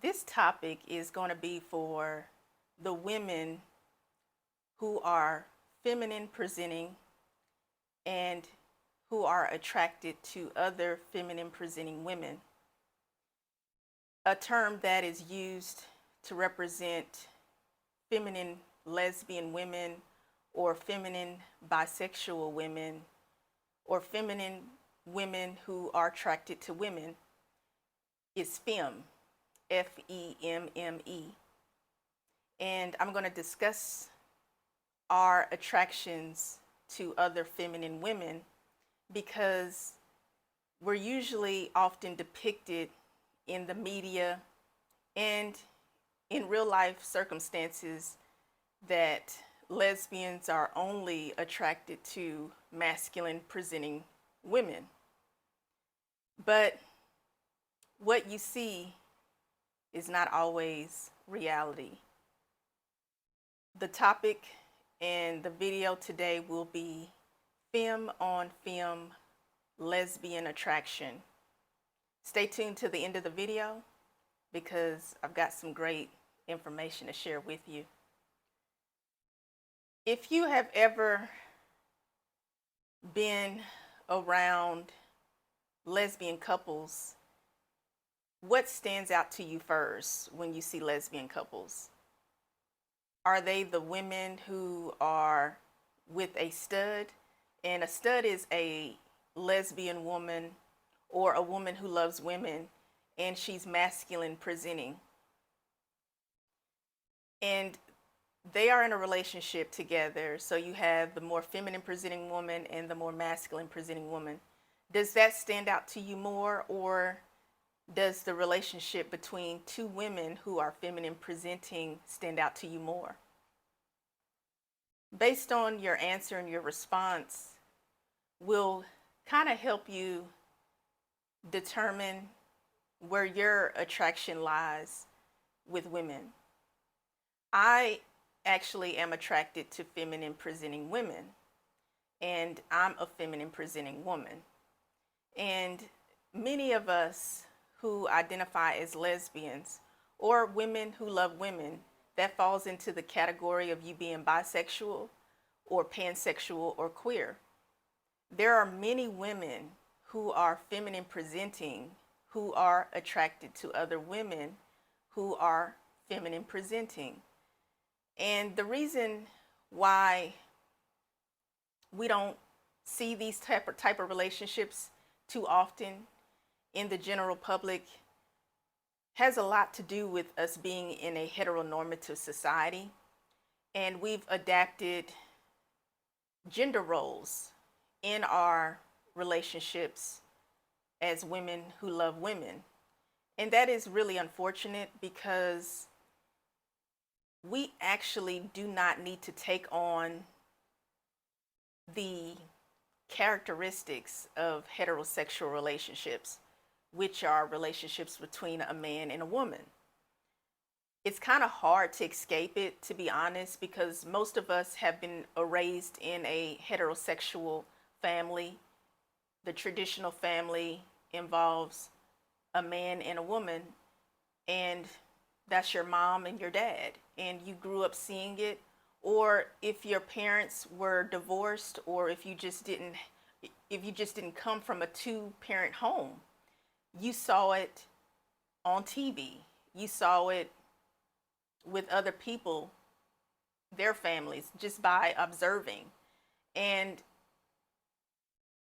This topic is going to be for the women who are feminine presenting and who are attracted to other feminine presenting women. A term that is used to represent feminine lesbian women or feminine bisexual women or feminine women who are attracted to women is femme, F-E-M-M-E. And I'm going to discuss our attractions to other feminine women because we're usually often depicted in the media and in real life circumstances that lesbians are only attracted to masculine presenting women. But what you see is not always reality. The topic and the video today will be femme on femme lesbian attraction. Stay tuned to the end of the video because I've got some great information to share with you. If you have ever been around lesbian couples, what stands out to you first when you see lesbian couples? Are they the women who are with a stud? And a stud is a lesbian woman or a woman who loves women and she's masculine presenting. And they are in a relationship together. So you have the more feminine presenting woman and the more masculine presenting woman. Does that stand out to you more, or does the relationship between two women who are feminine presenting stand out to you more? Based on your answer and your response will kind of help you determine where your attraction lies with women. I actually am attracted to feminine presenting women, and I'm a feminine presenting woman. And many of us who identify as lesbians or women who love women, that falls into the category of you being bisexual or pansexual or queer. There are many women who are feminine presenting who are attracted to other women who are feminine presenting. And the reason why we don't see these type of relationships too often in the general public has a lot to do with us being in a heteronormative society, and we've adapted gender roles in our relationships as women who love women. And that is really unfortunate because we actually do not need to take on the characteristics of heterosexual relationships, which are relationships between a man and a woman. It's kind of hard to escape it, to be honest, because most of us have been raised in a heterosexual family. The traditional family involves a man and a woman, and that's your mom and your dad, and you grew up seeing it. Or if your parents were divorced, or if you just didn't come from a two-parent home, you saw it on TV. You saw it with other people, their families, just by observing. And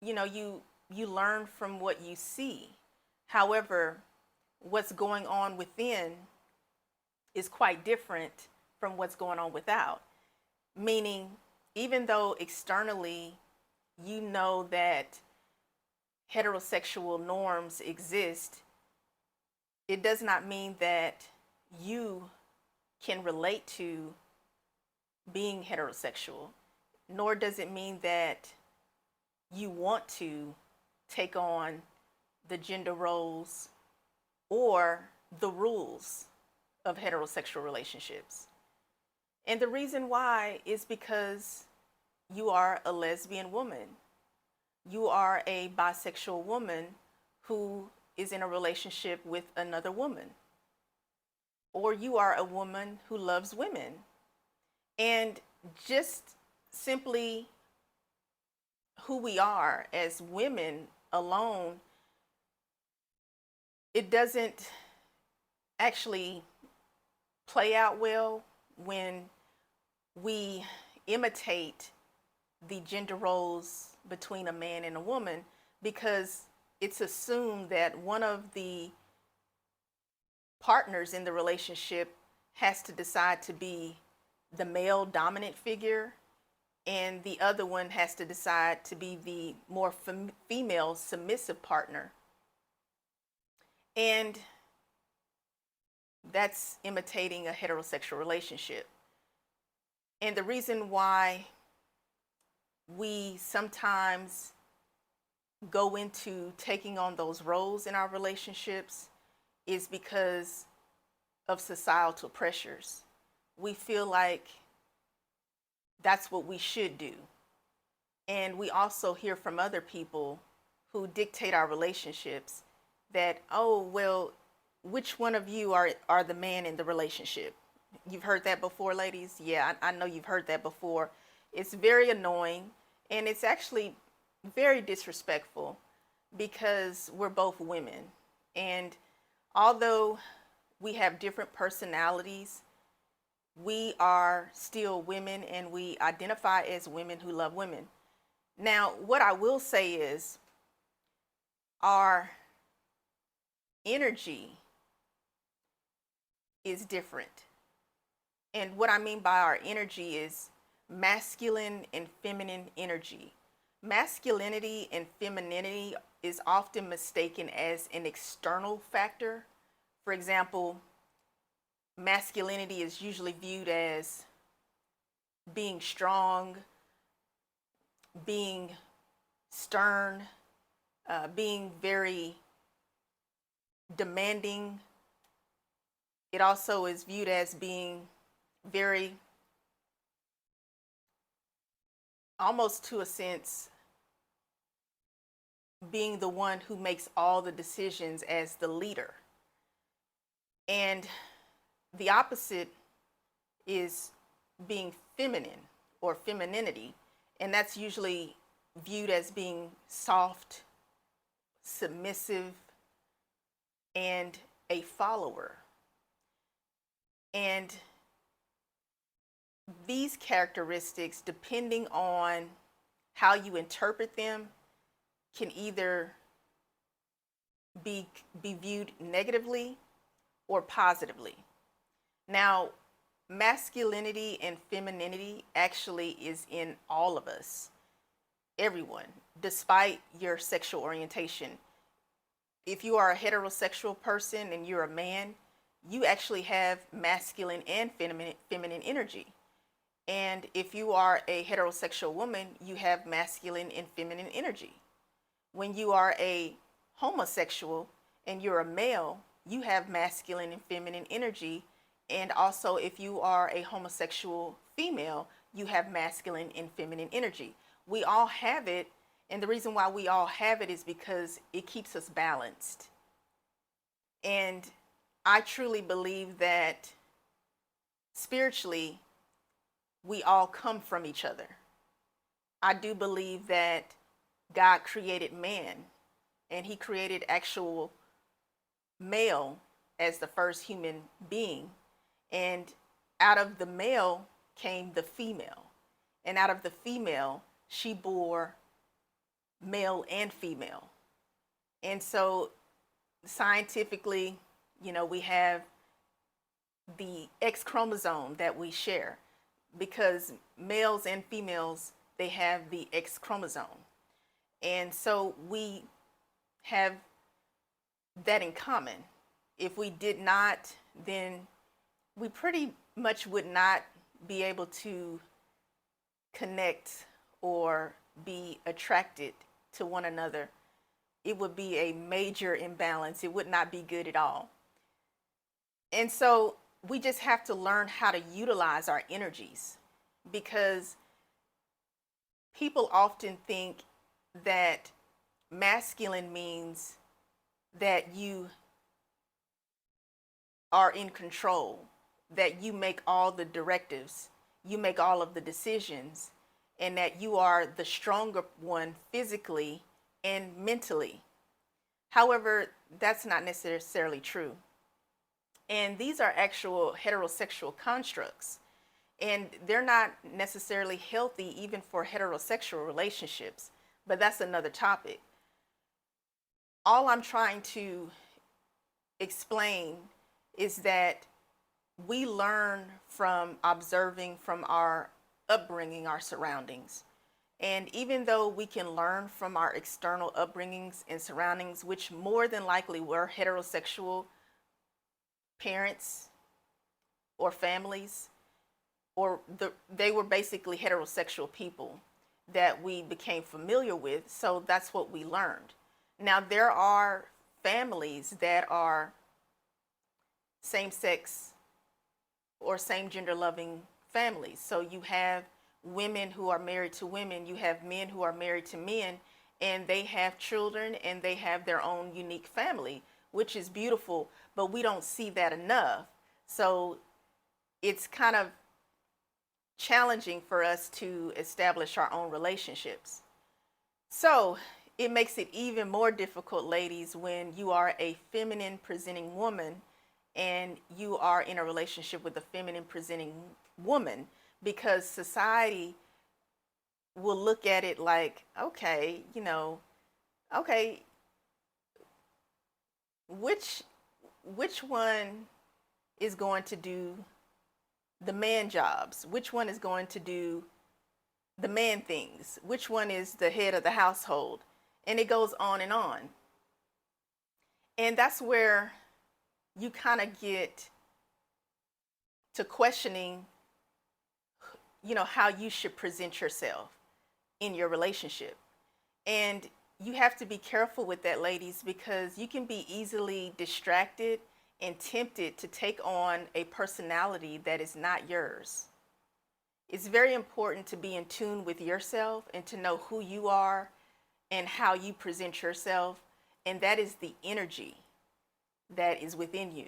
you learn from what you see. However, what's going on within is quite different from what's going on without. Meaning, even though externally you know that heterosexual norms exist, it does not mean that you can relate to being heterosexual, nor does it mean that you want to take on the gender roles or the rules of heterosexual relationships. And the reason why is because you are a lesbian woman. You are a bisexual woman who is in a relationship with another woman. or you are a woman who loves women. And just simply who we are as women alone, it doesn't actually play out well when we imitate the gender roles between a man and a woman, because it's assumed that one of the partners in the relationship has to decide to be the male dominant figure, and the other one has to decide to be the more female submissive partner. And that's imitating a heterosexual relationship. And the reason why we sometimes go into taking on those roles in our relationships is because of societal pressures. We feel like that's what we should do. And we also hear from other people who dictate our relationships that, oh, well, which one of you are the man in the relationship? You've heard that before, ladies? Yeah, I know you've heard that before. It's very annoying, and it's actually very disrespectful because we're both women. And although we have different personalities, we are still women, and we identify as women who love women. Now, what I will say is our energy is different. And what I mean by our energy is masculine and feminine energy. Masculinity and femininity is often mistaken as an external factor. For example, masculinity is usually viewed as being strong, being stern, being very demanding. It also is viewed as being very, almost to a sense, being the one who makes all the decisions as the leader. And the opposite is being feminine or femininity, and that's usually viewed as being soft, submissive, and a follower. And these characteristics, depending on how you interpret them, can either be viewed negatively or positively. Now, masculinity and femininity actually is in all of us, everyone, despite your sexual orientation. If you are a heterosexual person and you're a man, you actually have masculine and feminine energy. And if you are a heterosexual woman, you have masculine and feminine energy. When you are a homosexual and you're a male, you have masculine and feminine energy. And also, if you are a homosexual female, you have masculine and feminine energy. We all have it. And the reason why we all have it is because it keeps us balanced. And I truly believe that spiritually, we all come from each other. I do believe that God created man, and he created actual male as the first human being. And out of the male came the female. And out of the female, she bore male and female. And so scientifically, we have the X chromosome that we share, because males and females, they have the X chromosome. And so we have that in common. If we did not, then we pretty much would not be able to connect or be attracted to one another. It would be a major imbalance. It would not be good at all. And so we just have to learn how to utilize our energies, because people often think that masculine means that you are in control, that you make all the directives, you make all of the decisions, and that you are the stronger one physically and mentally. However, that's not necessarily true. And these are actual heterosexual constructs. And they're not necessarily healthy even for heterosexual relationships. But that's another topic. All I'm trying to explain is that we learn from observing from our upbringing, our surroundings. And even though we can learn from our external upbringings and surroundings, which more than likely were heterosexual parents or families, or they were basically heterosexual people that we became familiar with, so that's what we learned. Now, there are families that are same-sex or same-gender loving families. So you have women who are married to women, you have men who are married to men, and they have children and they have their own unique family, which is beautiful, but we don't see that enough. So it's kind of challenging for us to establish our own relationships. So it makes it even more difficult, ladies, when you are a feminine presenting woman and you are in a relationship with a feminine presenting woman, because society will look at it like, okay, okay, which one is going to do the man jobs? Which one is going to do the man things? Which one is the head of the household? And it goes on and on. And that's where you kind of get to questioning, how you should present yourself in your relationship. And you have to be careful with that, ladies, because you can be easily distracted and tempted to take on a personality that is not yours. It's very important to be in tune with yourself and to know who you are and how you present yourself. And that is the energy that is within you.